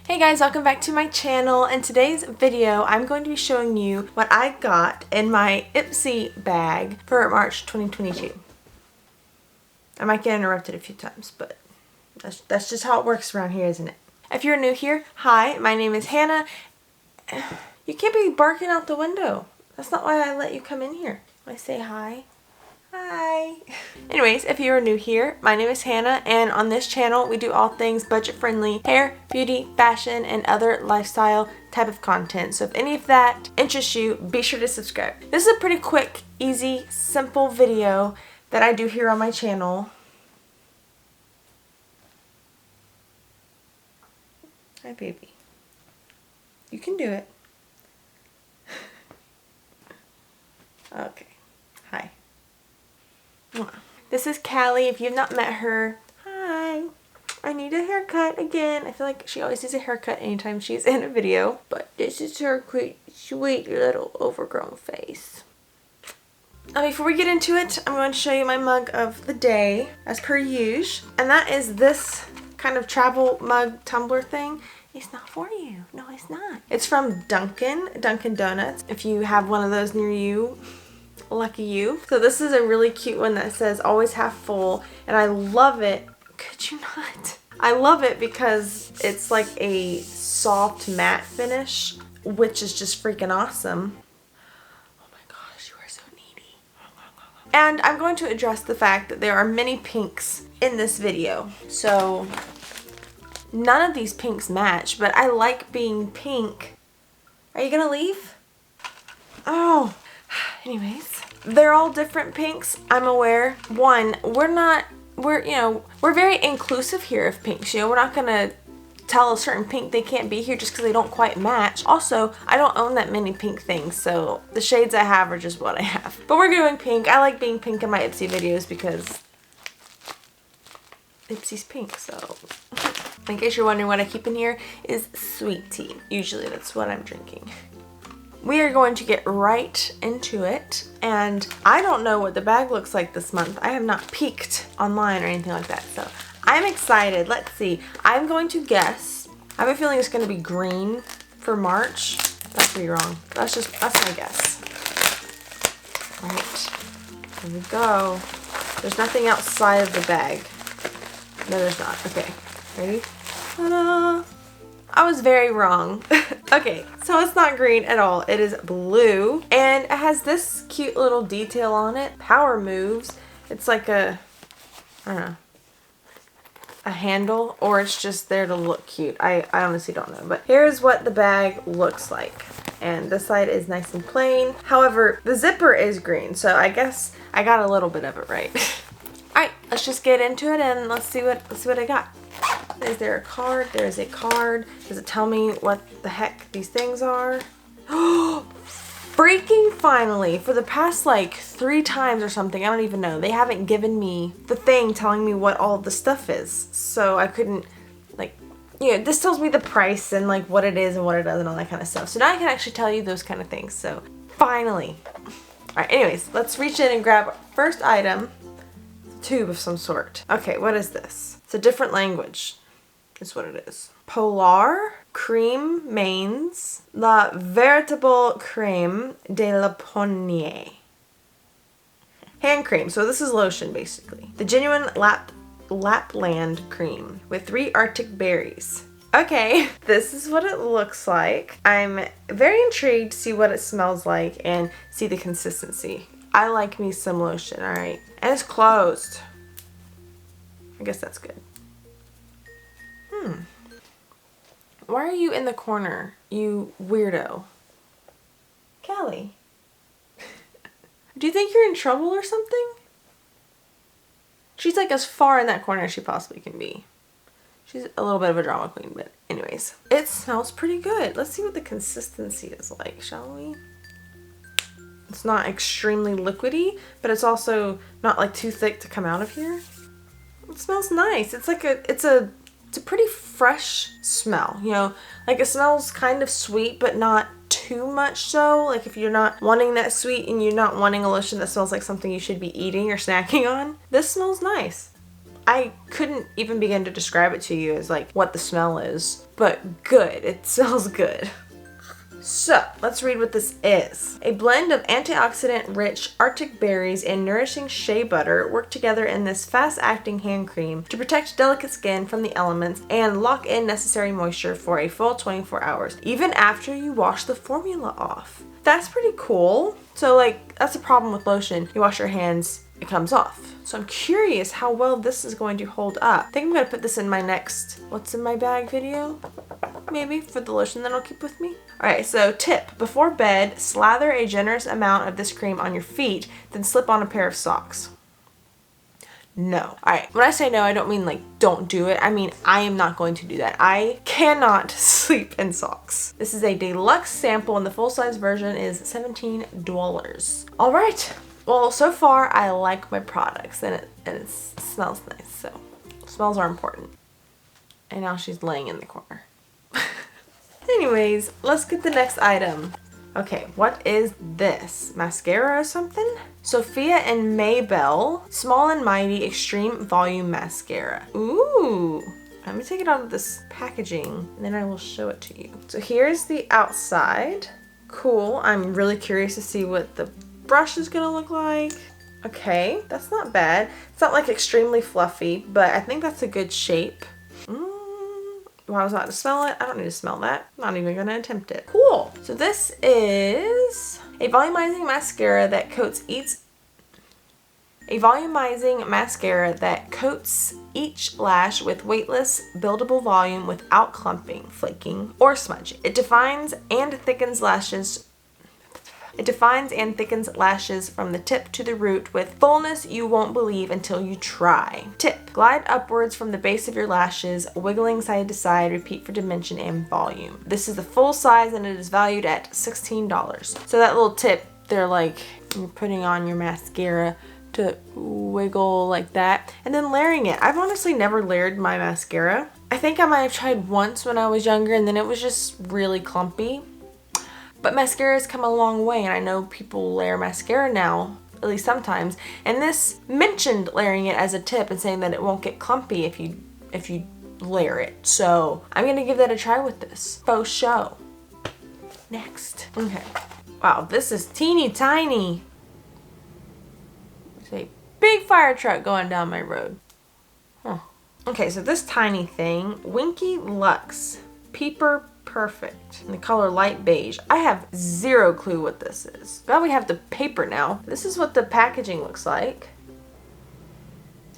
Hey guys, welcome back to my channel. In today's video, I'm going to be showing you what I got in my Ipsy bag for March 2022. I might get interrupted a few times, but that's just how it works around here, isn't it? If you're new here, hi, my name is Hannah. You can't be barking out the window. That's not why I let you come in here. I say hi. Hi. Anyways, if you are new here, my name is Hannah, and on this channel we do all things budget-friendly hair, beauty, fashion, and other lifestyle type of content. So if any of that interests you, be sure to subscribe. This is a pretty quick, easy, simple video that I do here on my channel. Hi, baby. You can do it. Okay. Hi. This is Callie. If you've not met her, hi. I need a haircut again. I feel like she always needs a haircut anytime she's in a video. But this is her sweet little overgrown face. Now before we get into it, I'm going to show you my mug of the day as per usual. And that is this kind of travel mug tumbler thing. It's not for you. No, it's not. It's from Dunkin' Donuts. If you have one of those near you, lucky you. So this is a really cute one that says always half full, and I love it. Could you not? I love it because it's like a soft matte finish, which is just freaking awesome. Oh my gosh, you are so needy. And I'm going to address the fact that there are many pinks in this video. So none of these pinks match, but I like being pink. Are you gonna leave? Oh. Anyways, they're all different pinks, I'm aware. One, we're very inclusive here of pinks. You know, we're not gonna tell a certain pink they can't be here just because they don't quite match. Also, I don't own that many pink things, so the shades I have are just what I have. But we're doing pink. I like being pink in my Ipsy videos because Ipsy's pink, so. In case you're wondering what I keep in here is sweet tea. Usually that's what I'm drinking. We are going to get right into it, and I don't know what the bag looks like this month. I have not peeked online or anything like that, so I'm excited. Let's see. I'm going to guess. I have a feeling it's going to be green for March. That could be wrong. That's my guess. All right, here we go. There's nothing outside of the bag. No, there's not. Okay, ready? Ta-da! I was very wrong. Okay, so it's not green at all. It is blue, and it has this cute little detail on it. Power moves. It's like a, I don't know, a handle, or it's just there to look cute. I honestly don't know, but here's what the bag looks like. And this side is nice and plain. However, the zipper is green, so I guess I got a little bit of it right. All right, let's just get into it and let's see what I got. Is there a card? There's a card. Does it tell me what the heck these things are? Freaking finally, for the past like 3 times or something, I don't even know, they haven't given me the thing telling me what all the stuff is. So I couldn't, like, you know, this tells me the price and like what it is and what it does and all that kind of stuff. So now I can actually tell you those kind of things. So finally. All right, anyways, let's reach in and grab our first item. Tube of some sort. Okay, what is this? It's a different language. Is what it is. Polar Creme Mains La Véritable Crème de la Ponier. Hand cream. So this is lotion basically. The genuine Lapland cream with 3 Arctic berries. Okay, this is what it looks like. I'm very intrigued to see what it smells like and see the consistency. I like me some lotion, alright. And it's closed. I guess that's good. Why are you in the corner, you weirdo? Callie. Do you think you're in trouble or something? She's like as far in that corner as she possibly can be. She's a little bit of a drama queen, but anyways. It smells pretty good. Let's see what the consistency is like, shall we? It's not extremely liquidy, but it's also not like too thick to come out of here. It smells nice. It's like it's a pretty fresh smell, you know, like it smells kind of sweet, but not too much so. Like if you're not wanting that sweet and you're not wanting a lotion that smells like something you should be eating or snacking on, this smells nice. I couldn't even begin to describe it to you as like what the smell is, but good. It smells good. So let's read what this is. A blend of antioxidant-rich Arctic berries and nourishing shea butter work together in this fast-acting hand cream to protect delicate skin from the elements and lock in necessary moisture for a full 24 hours, even after you wash the formula off. That's pretty cool. So like, that's a problem with lotion. You wash your hands, it comes off. So I'm curious how well this is going to hold up. I think I'm gonna put this in my next what's in my bag video, maybe, for the lotion that I'll keep with me. All right, so tip: before bed, slather a generous amount of this cream on your feet, then slip on a pair of socks. No. All right, when I say no, I don't mean like don't do it. I mean, I am not going to do that. I cannot sleep in socks. This is a deluxe sample and the full-size version is $17. All right. Well, so far I like my products and it smells nice, so smells are important. And now she's laying in the corner. Anyways, let's get the next item. Okay, what is this? Mascara or something? Sophia and Maybell Small and Mighty Extreme Volume Mascara. Ooh. Let me take it out of this packaging and then I will show it to you. So here's the outside. Cool. I'm really curious to see what the brush is gonna look like. Okay, that's not bad. It's not like extremely fluffy, but I think that's a good shape. Do I was not to smell it? I don't need to smell that. I'm not even gonna attempt it. Cool. So this is a volumizing mascara that coats each lash with weightless, buildable volume without clumping, flaking, or smudging. It defines and thickens lashes from the tip to the root with fullness you won't believe until you try. Tip: glide upwards from the base of your lashes, wiggling side to side, repeat for dimension and volume. This is the full size and it is valued at $16. So that little tip, they're like, you're putting on your mascara to wiggle like that and then layering it. I've honestly never layered my mascara. I think I might have tried once when I was younger and then it was just really clumpy. But mascara has come a long way and I know people layer mascara now, at least sometimes. And this mentioned layering it as a tip and saying that it won't get clumpy if you layer it. So I'm gonna give that a try with this. Faux show. Next. Okay. Wow, this is teeny tiny. There's a big fire truck going down my road. Huh. Okay, so this tiny thing, Winky Lux Peeper Perfect in the color light beige. I have zero clue what this is. Well, we have the paper now. This is what the packaging looks like.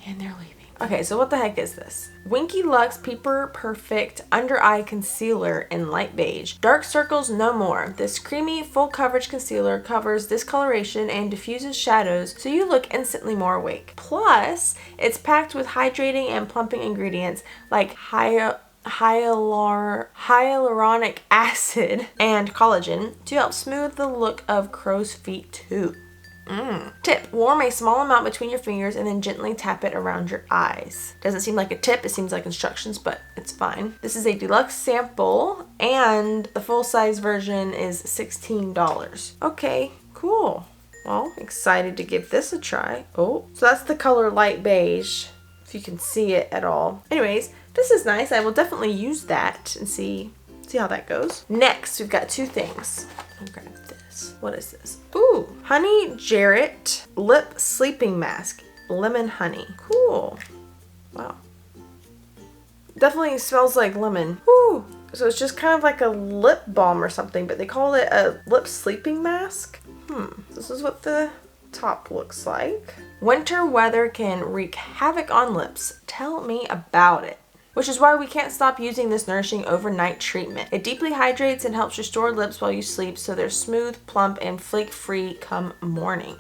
And they're leaving. Okay, so what the heck is this? Winky Lux Peeper Perfect Under Eye Concealer in light beige. Dark circles no more. This creamy full coverage concealer covers discoloration and diffuses shadows so you look instantly more awake. Plus, it's packed with hydrating and plumping ingredients like hyaluronic acid and collagen to help smooth the look of crow's feet too. Tip: warm a small amount between your fingers and then gently tap it around your eyes. Doesn't seem like a tip, it seems like instructions, but it's fine. This is a deluxe sample and the full-size version is $16. Okay, cool. Well, excited to give this a try. Oh, so that's the color light beige, if you can see it at all. Anyways, this is nice. I will definitely use that and see how that goes. Next, we've got two things. I'll grab this. What is this? Ooh, Honey Jarrett Lip Sleeping Mask. Lemon honey. Cool. Wow. Definitely smells like lemon. Woo. So it's just kind of like a lip balm or something, but they call it a lip sleeping mask. This is what the top looks like. Winter weather can wreak havoc on lips. Tell me about it. Which is why we can't stop using this nourishing overnight treatment. It deeply hydrates and helps restore lips while you sleep so they're smooth, plump, and flake-free come morning.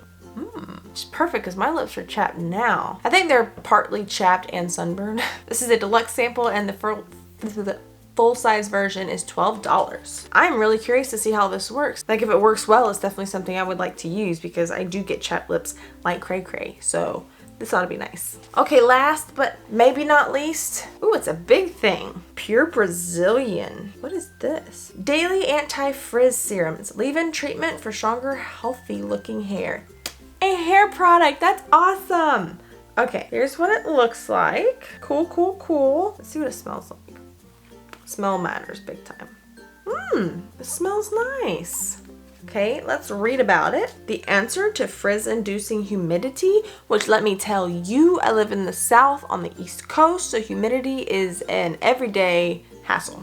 It's perfect because my lips are chapped now. I think they're partly chapped and sunburned. This is a deluxe sample and the full-size version is $12. I'm really curious to see how this works. Like if it works well, it's definitely something I would like to use because I do get chapped lips like cray cray. So this ought to be nice. Okay, last but maybe not least. Ooh, it's a big thing. Pure Brazilian. What is this? Daily Anti-Frizz Serums. Leave-in treatment for stronger, healthy looking hair. A hair product. That's awesome. Okay, here's what it looks like. Cool, cool, cool. Let's see what it smells like. Smell matters big time. It smells nice. Okay, let's read about it. The answer to frizz-inducing humidity, which let me tell you, I live in the South on the East Coast, so humidity is an everyday hassle.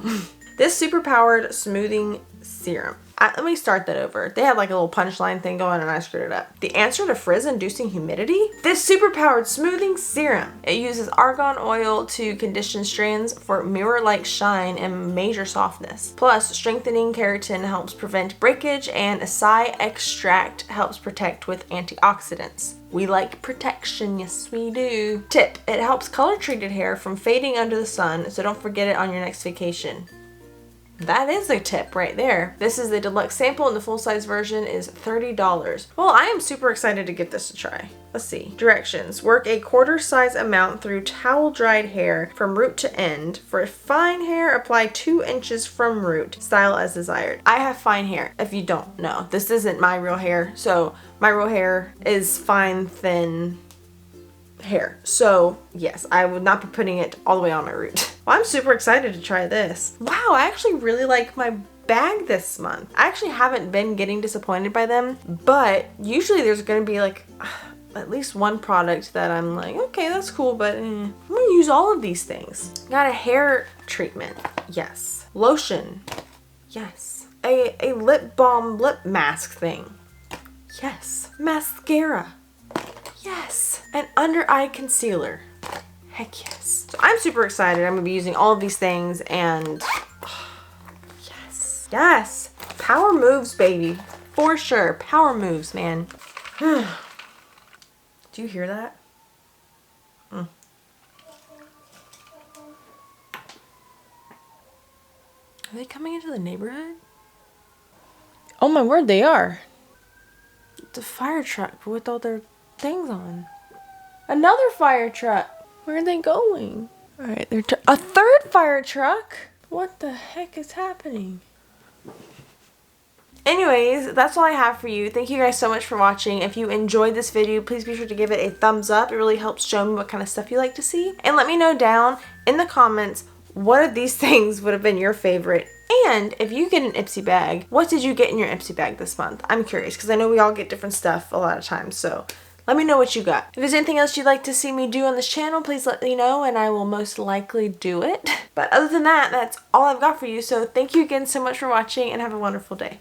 This superpowered smoothing serum. Let me start that over. They had like a little punchline thing going and I screwed it up. The answer to frizz-inducing humidity? This superpowered smoothing serum. It uses argan oil to condition strands for mirror-like shine and major softness. Plus, strengthening keratin helps prevent breakage and acai extract helps protect with antioxidants. We like protection, yes we do. Tip, it helps color-treated hair from fading under the sun, so don't forget it on your next vacation. That is a tip right there. This is the deluxe sample and the full-size version is $30. Well, I am super excited to give this a try. Let's see. Directions. Work a quarter size amount through towel-dried hair from root to end. For fine hair, apply 2 inches from root. Style as desired. I have fine hair, if you don't know. This isn't my real hair, so my real hair is fine, thin hair. So yes, I would not be putting it all the way on my root. Well, I'm super excited to try this. Wow, I actually really like my bag this month. I actually haven't been getting disappointed by them, but usually there's gonna be like at least one product that I'm like, okay, that's cool, but I'm gonna use all of these things. Got a hair treatment, yes. Lotion, yes. A lip balm lip mask thing, yes. Mascara, yes. An under eye concealer, heck yes. So I'm super excited. I'm gonna be using all of these things and yes. Yes. Power moves, baby. For sure. Power moves, man. Do you hear that? Are they coming into the neighborhood? Oh my word, they are. It's a fire truck with all their things on. Another fire truck. Where are they going? All right, they're a third fire truck. What the heck is happening? Anyways, that's all I have for you. Thank you guys so much for watching. If you enjoyed this video, please be sure to give it a thumbs up. It really helps show me what kind of stuff you like to see. And let me know down in the comments what of these things would have been your favorite. And if you get an Ipsy bag, what did you get in your Ipsy bag this month? I'm curious because I know we all get different stuff a lot of times. So let me know what you got. If there's anything else you'd like to see me do on this channel, please let me know and I will most likely do it. But other than that, that's all I've got for you. So thank you again so much for watching and have a wonderful day.